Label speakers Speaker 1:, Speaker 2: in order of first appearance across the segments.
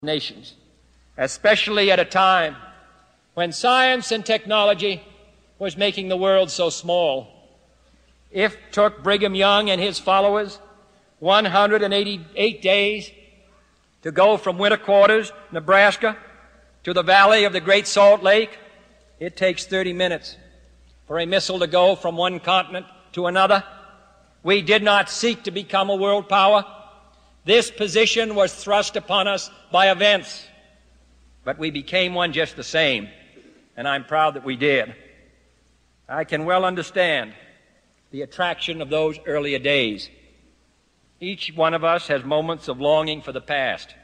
Speaker 1: nations, especially at a time when science and technology was making the world so small. It took Brigham Young and his followers 188 days to go from winter quarters, Nebraska, to the valley of the Great Salt Lake. It takes 30 minutes for a missile to go from one continent to another. We did not seek to become a world power. This position was thrust upon us by events, but we became one just the same, and I'm proud that we did. I can well understand the attraction of those earlier days. Each one of us has moments of longing for the past,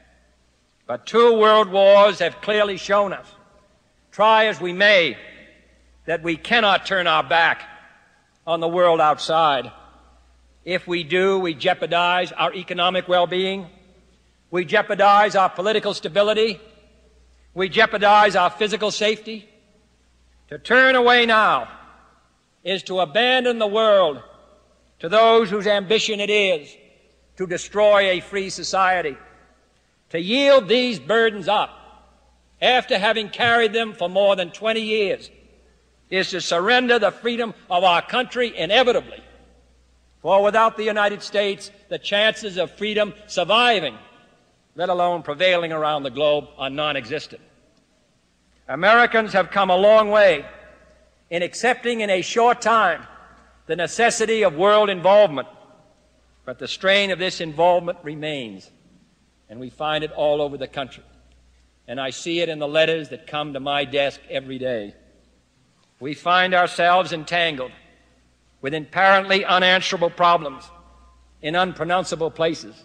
Speaker 1: but 2 world wars have clearly shown us, try as we may, that we cannot turn our back on the world outside. If we do, we jeopardize our economic well-being, we jeopardize our political stability, we jeopardize our physical safety. To turn away now is to abandon the world to those whose ambition it is to destroy a free society. To yield these burdens up after having carried them for more than 20 years is to surrender the freedom of our country inevitably. For without the United States, the chances of freedom surviving, let alone prevailing around the globe, are non-existent. Americans have come a long way in accepting in a short time the necessity of world involvement, but the strain of this involvement remains, and we find it all over the country. And I see it in the letters that come to my desk every day. We find ourselves entangled with apparently unanswerable problems in unpronounceable places.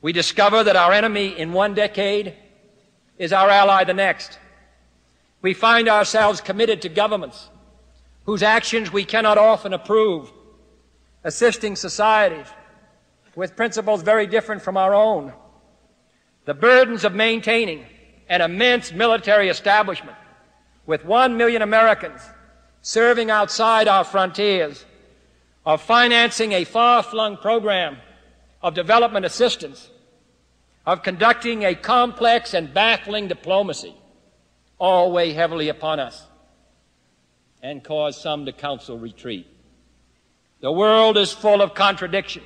Speaker 1: We discover that our enemy in one decade is our ally the next. We find ourselves committed to governments whose actions we cannot often approve, assisting societies with principles very different from our own. The burdens of maintaining an immense military establishment with 1 million Americans serving outside our frontiers, of financing a far-flung program of development assistance, of conducting a complex and baffling diplomacy, all weigh heavily upon us and cause some to counsel retreat. The world is full of contradiction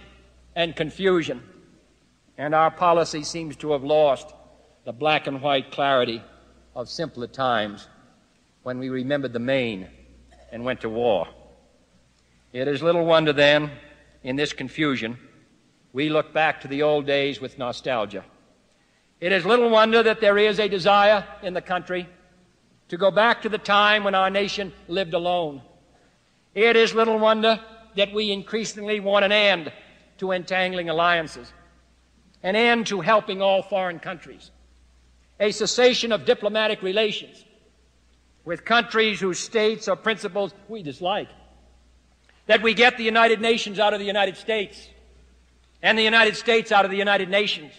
Speaker 1: and confusion, and our policy seems to have lost the black and white clarity of simpler times when we remembered the main and went to war. It is little wonder then, in this confusion, we look back to the old days with nostalgia. It is little wonder that there is a desire in the country to go back to the time when our nation lived alone. It is little wonder that we increasingly want an end to entangling alliances, an end to helping all foreign countries, a cessation of diplomatic relations with countries whose states or principles we dislike, that we get the United Nations out of the United States and the United States out of the United Nations,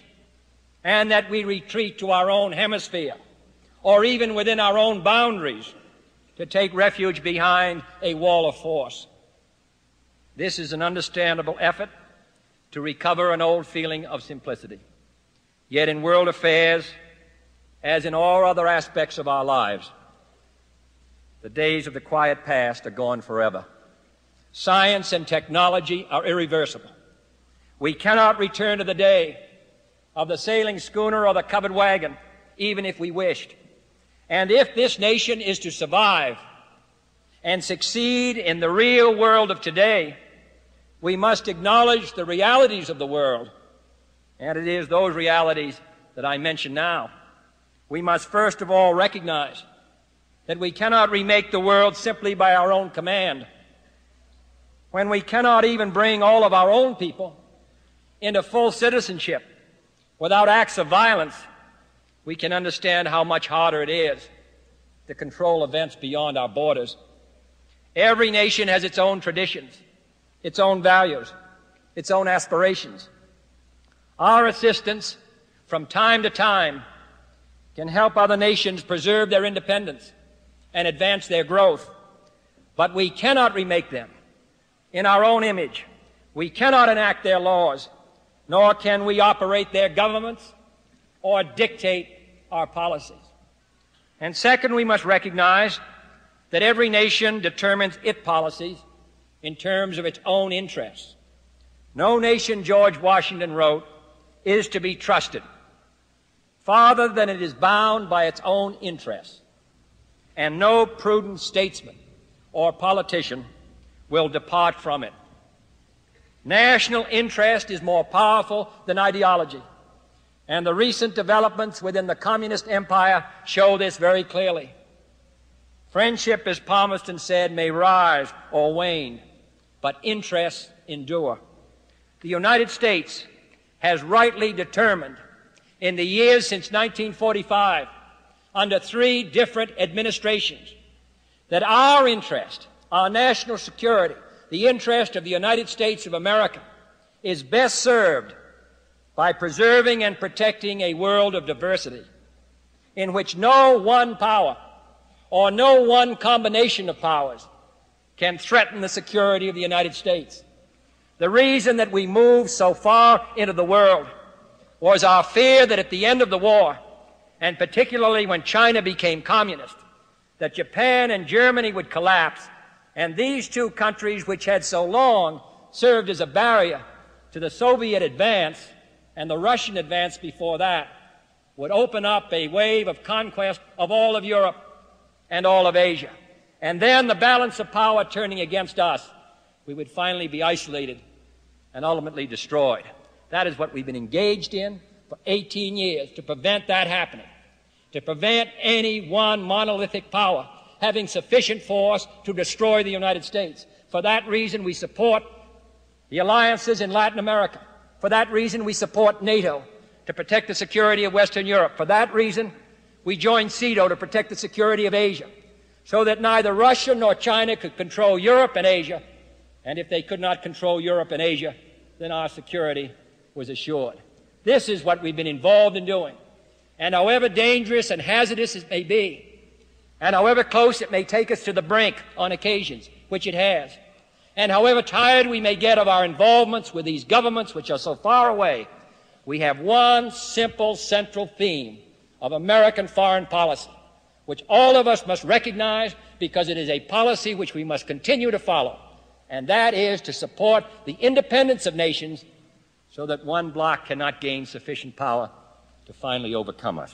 Speaker 1: and that we retreat to our own hemisphere or even within our own boundaries to take refuge behind a wall of force. This is an understandable effort to recover an old feeling of simplicity. Yet in world affairs, as in all other aspects of our lives, the days of the quiet past are gone forever. Science and technology are irreversible. We cannot return to the day of the sailing schooner or the covered wagon, even if we wished. And if this nation is to survive and succeed in the real world of today, we must acknowledge the realities of the world. And it is those realities that I mention now. We must first of all recognize that we cannot remake the world simply by our own command. When we cannot even bring all of our own people into full citizenship without acts of violence, we can understand how much harder it is to control events beyond our borders. Every nation has its own traditions, its own values, its own aspirations. Our assistance from time to time can help other nations preserve their independence and advance their growth, but we cannot remake them in our own image. We cannot enact their laws, nor can we operate their governments or dictate our policies. And second, we must recognize that every nation determines its policies in terms of its own interests. No nation, George Washington wrote, is to be trusted farther than it is bound by its own interests, and no prudent statesman or politician will depart from it. National interest is more powerful than ideology, and the recent developments within the communist empire show this very clearly. Friendship, as Palmerston said, may rise or wane, but interests endure. The United States has rightly determined in the years since 1945, under 3 different administrations, that our interest, our national security, the interest of the United States of America, is best served by preserving and protecting a world of diversity in which no one power or no one combination of powers can threaten the security of the United States. The reason that we moved so far into the world was our fear that at the end of the war, and particularly when China became communist, that Japan and Germany would collapse, and these 2 countries, which had so long served as a barrier to the Soviet advance and the Russian advance before that, would open up a wave of conquest of all of Europe and all of Asia. And then, the balance of power turning against us, we would finally be isolated and ultimately destroyed. That is what we've been engaged in for 18 years, to prevent that happening, to prevent any one monolithic power having sufficient force to destroy the United States. For that reason, we support the alliances in Latin America. For that reason, we support NATO to protect the security of Western Europe. For that reason, we joined CETO to protect the security of Asia, so that neither Russia nor China could control Europe and Asia, and if they could not control Europe and Asia, then our security was assured. This is what we've been involved in doing. And however dangerous and hazardous it may be, and however close it may take us to the brink on occasions, which it has, and however tired we may get of our involvements with these governments which are so far away, we have one simple central theme of American foreign policy, which all of us must recognize because it is a policy which we must continue to follow, and that is to support the independence of nations so that one bloc cannot gain sufficient power to finally overcome us.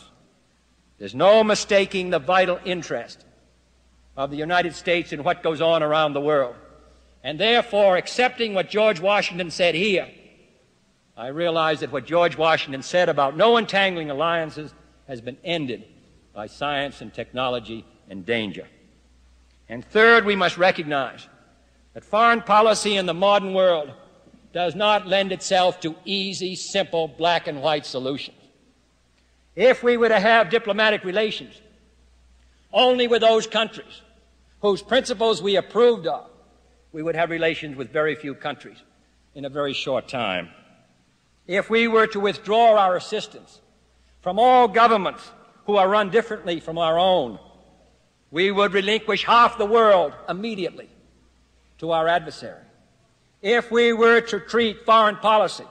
Speaker 1: There's no mistaking the vital interest of the United States in what goes on around the world. And therefore, accepting what George Washington said here, I realize that what George Washington said about no entangling alliances has been ended by science and technology and danger. And third, we must recognize that foreign policy in the modern world does not lend itself to easy, simple, black and white solutions. If we were to have diplomatic relations only with those countries whose principles we approved of, we would have relations with very few countries in a very short time. If we were to withdraw our assistance from all governments who are run differently from our own, we would relinquish half the world immediately to our adversary. If we were to treat foreign policy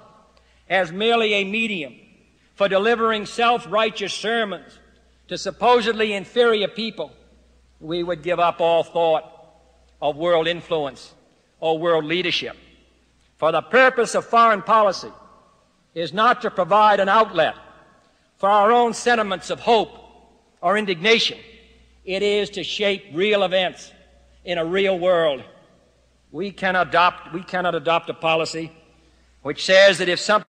Speaker 1: as merely a medium for delivering self-righteous sermons to supposedly inferior people, we would give up all thought of world influence or world leadership. For the purpose of foreign policy is not to provide an outlet for our own sentiments of hope or indignation. It is to shape real events in a real world. We cannot adopt a policy which says that if something